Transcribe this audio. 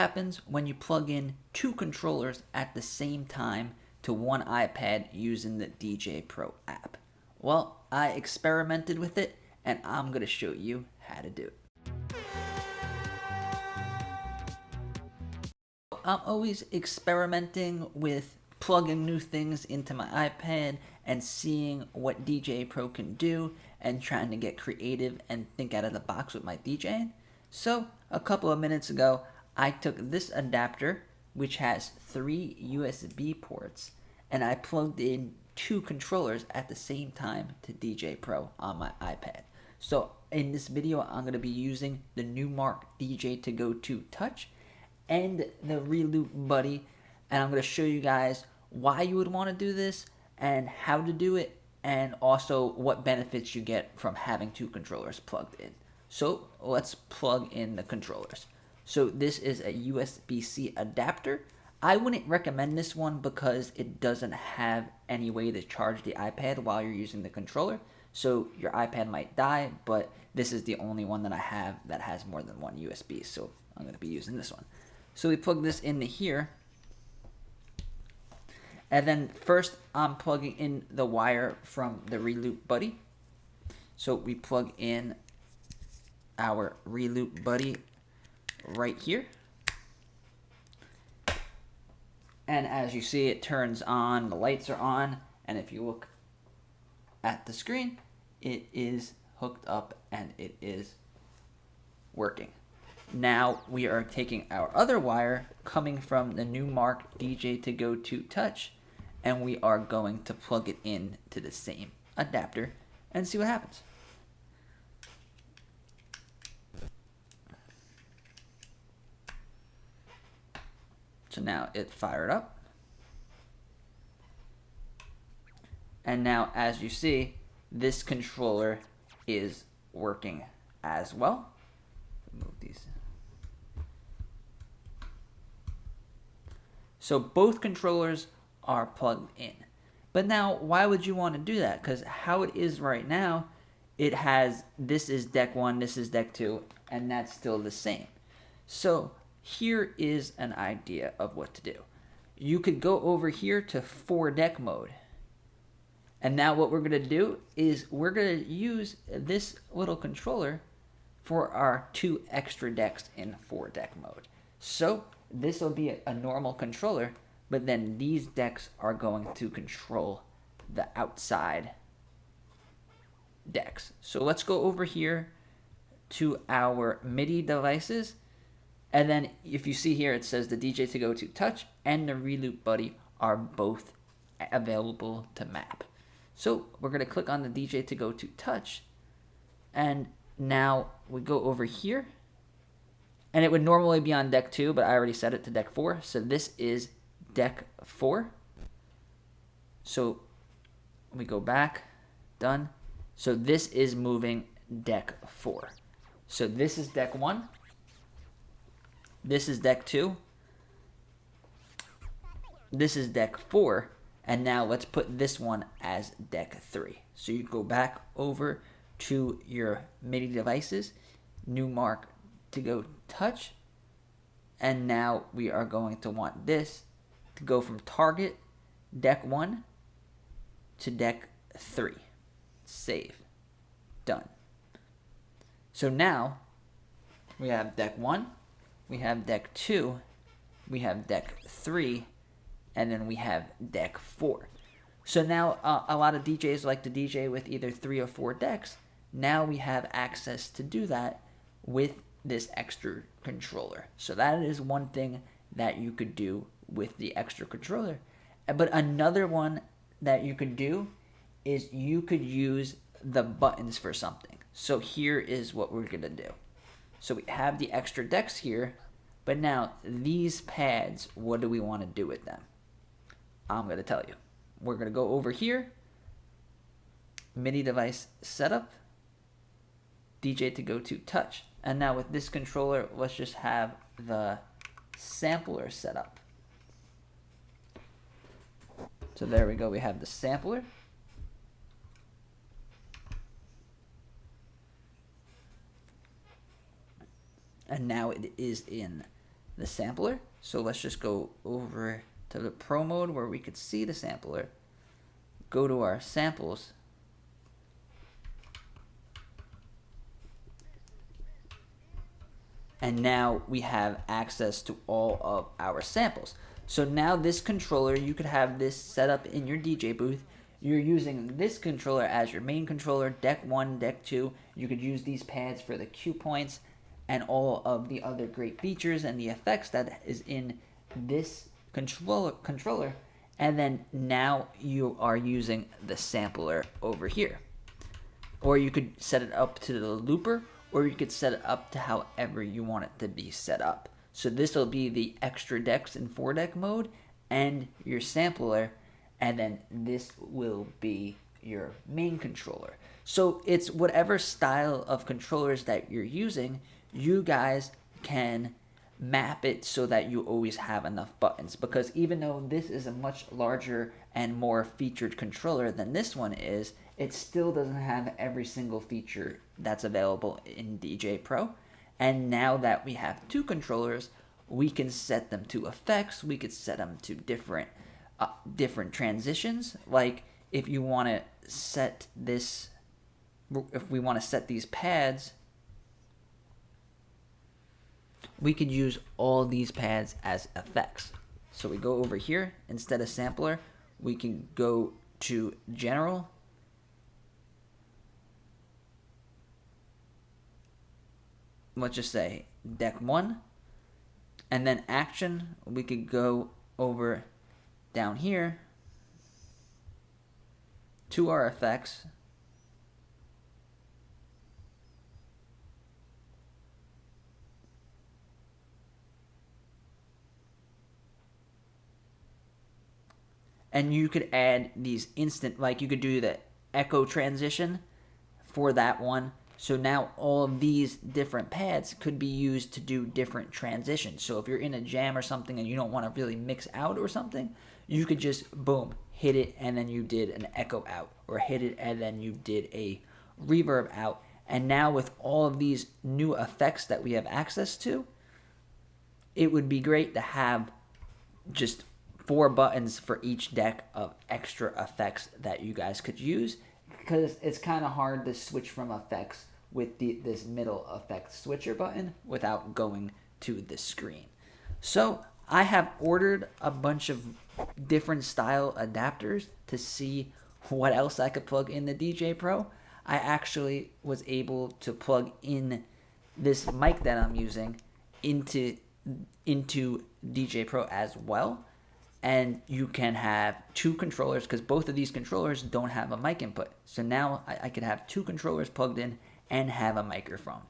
Happens when you plug in two controllers at the same time to one iPad using the DJ Pro app. Well, I experimented with it and I'm going to show you how to do it. I'm always experimenting with plugging new things into my iPad and seeing what DJ Pro can do and trying to get creative and think out of the box with my DJing. So, a couple of minutes ago, I took this adapter, which has 3 USB ports, and I plugged in two controllers at the same time to DJ Pro on my iPad. So, in this video, I'm going to be using the Newmark DJ to Go 2 Touch and the Reloop Buddy, and I'm going to show you guys why you would want to do this and how to do it, and also what benefits you get from having two controllers plugged in. So let's plug in the controllers. So this is a USB-C adapter. I wouldn't recommend this one because it doesn't have any way to charge the iPad while you're using the controller. So your iPad might die, but this is the only one that I have that has more than one USB. So I'm going to be using this one. So we plug this into here. And then first I'm plugging in the wire from the Reloop Buddy. So we plug in our Reloop Buddy right here. And as you see, it turns on, the lights are on, and if you look at the screen, it is hooked up and it is working. Now we are taking our other wire coming from the Newmark DJ to Go 2 Touch, and we are going to plug it in to the same adapter and see what happens. So now it fired up. And now as you see, this controller is working as well. Move these. So both controllers are plugged in. But now, why would you want to do that? Because how it is right now, it has, this is deck 1, this is deck 2, and that's still the same. So here is an idea of what to do. You could go over here to 4-deck mode. And now what we're going to do is we're going to use this little controller for our 2 extra decks in 4-deck mode. So this will be a normal controller, but then these decks are going to control the outside decks. So let's go over here to our MIDI devices. And then if you see here, it says the DJ to Go 2 Touch and the Reloop Buddy are both available to map. So we're going to click on the DJ to Go 2 Touch, and now we go over here, and it would normally be on deck 2, but I already set it to deck 4. So this is deck 4. So we go back, done. So this is moving deck 4. So this is deck 1. This is deck 2. This is deck 4. And now let's put this one as deck 3. So you go back over to your MIDI devices, Newmark to Go Touch. And now we are going to want this to go from target deck 1 to deck 3. Save. Done. So now we have deck 1. We have deck 2, we have deck 3, and then we have deck 4. So now a lot of DJs like to DJ with either 3 or 4 decks. Now we have access to do that with this extra controller. So that is one thing that you could do with the extra controller. But another one that you could do is you could use the buttons for something. So here is what we're going to do. So we have the extra decks here, but now these pads, what do we want to do with them? I'm going to tell you. We're going to go over here, MIDI device setup, DJ to Go 2 Touch. And now with this controller, let's just have the sampler set up. So there we go, we have the sampler. And now it is in the sampler. So let's just go over to the Pro mode where we could see the sampler. Go to our samples. And now we have access to all of our samples. So now this controller, you could have this set up in your DJ booth. You're using this controller as your main controller, deck 1, deck 2. You could use these pads for the cue points and all of the other great features and the effects that is in this controller. And then now you are using the sampler over here. Or you could set it up to the looper, or you could set it up to however you want it to be set up. So this will be the extra decks in 4-deck mode and your sampler, and then this will be your main controller. So it's whatever style of controllers that you're using, you guys can map it so that you always have enough buttons, because even though this is a much larger and more featured controller than this one is, it still doesn't have every single feature that's available in DJ Pro. And now that we have 2 controllers, we can set them to effects. We could set them to different transitions. Like if you want to set this, if we want to set these pads, we could use all these pads as effects. So we go over here, instead of sampler, we can go to general. Let's just say deck 1. And then action, we could go over down here to our effects. And you could add these instant, like you could do the echo transition for that one. So now all of these different pads could be used to do different transitions. So if you're in a jam or something and you don't want to really mix out or something, you could just, boom, hit it and then you did an echo out, or hit it and then you did a reverb out. And now with all of these new effects that we have access to, it would be great to have just 4 buttons for each deck of extra effects that you guys could use, because it's kind of hard to switch from effects with this middle effect switcher button without going to the screen. So I have ordered a bunch of different style adapters to see what else I could plug in the DJ Pro. I actually was able to plug in this mic that I'm using into DJ Pro as well. And you can have 2 controllers, because both of these controllers don't have a mic input. So now I could have 2 controllers plugged in and have a microphone.